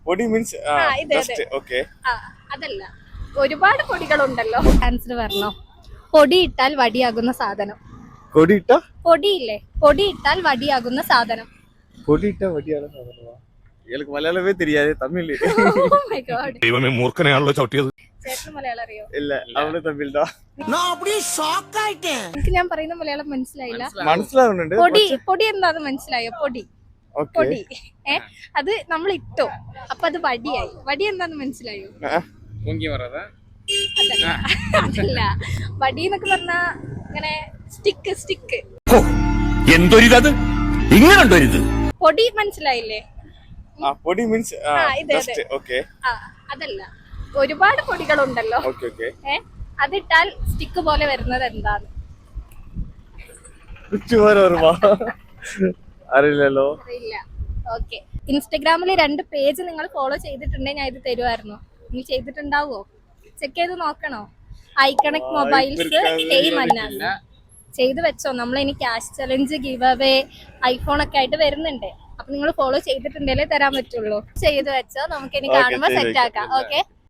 പൊടി മീൻസ് ഇത് just okay. അതല്ല, ഒരുപാട് പൊടികളുണ്ടല്ലോ. ആൻസർ പറഞ്ഞോ. പൊടി ഇട്ടാൽ വടിയാകുന്ന സാധനം. കൊടിയിട്ട പൊടിയില്ലേ, പൊടി ഇട്ടാൽ വടിയാകുന്ന സാധനം. കൊടിയിട്ട വടിയാണ് സാധനമാ. ഇയാൾക്ക് മലയാളമേ தெரியாது, തമിഴ്. Oh my God. ദൈവമേ, മൂർഖനെയാണല്ലോ ചവിട്ടിയത്. ചേട്ടന് മലയാളം അറിയോ? ഇല്ല, അവള് തമിഴ്താ. എനിക്ക് ഞാൻ പറയുന്ന മലയാളം മനസ്സിലായില്ല. മനസ്സിലാവുന്നുണ്ട്. പൊടി, പൊടി എന്താന്ന് മനസ്സിലായോ? പൊടി, ഓക്കെ. പൊടി. അത് നമ്മൾ ഇട്ടോ, അപ്പൊ അത് വടിയായി. വടി എന്താന്ന് മനസ്സിലായോ? അതല്ല, അതല്ല. വടി എന്നൊക്കെ പറഞ്ഞാ ഇങ്ങനെ സ്റ്റിക്ക്, സ്റ്റിക്ക്. എന്തൊരിത്, ഇങ്ങനെണ്ടൊരിത്. പൊടി മനസ്സിലായില്ലേ? പൊടി മീൻസ് ഇത് ജസ്റ്റ് ഓക്കെ. അതല്ല, ഒരുപാട് പൊടികളുണ്ടല്ലോ. Okay okay. അതിട്ടാൽ സ്റ്റിക്ക് പോലെ വരുന്നത് എന്താണ്? അറിയില്ലല്ലോ. അറിയില്ല. ഓക്കെ. ഇൻസ്റ്റഗ്രാമിൽ 2 പേജ് നിങ്ങൾ ഫോളോ ചെയ്തിട്ടുണ്ടെങ്കിൽ ഞാൻ ഇത് തരുമായിരുന്നു. നീ ചെയ്തിട്ടുണ്ടാവോ? ചെക്ക് ചെയ്ത് നോക്കണോ? ഐക്കണക് മൊബൈൽസ് മന്നാണ്. ചെയ്ത് വെച്ചോ. നമ്മൾ ഇനി cash challenge, give away, iPhone ഒക്കെ ആയിട്ട് വരുന്നുണ്ട്. അപ്പൊ നിങ്ങൾ ഫോളോ ചെയ്തിട്ടുണ്ടെങ്കിലേ തരാൻ പറ്റുള്ളൂ. ചെയ്ത് വെച്ചോ, നമുക്ക് ഇനി കാണുമ്പോ സെറ്റ് ആക്കാം. ഓക്കെ.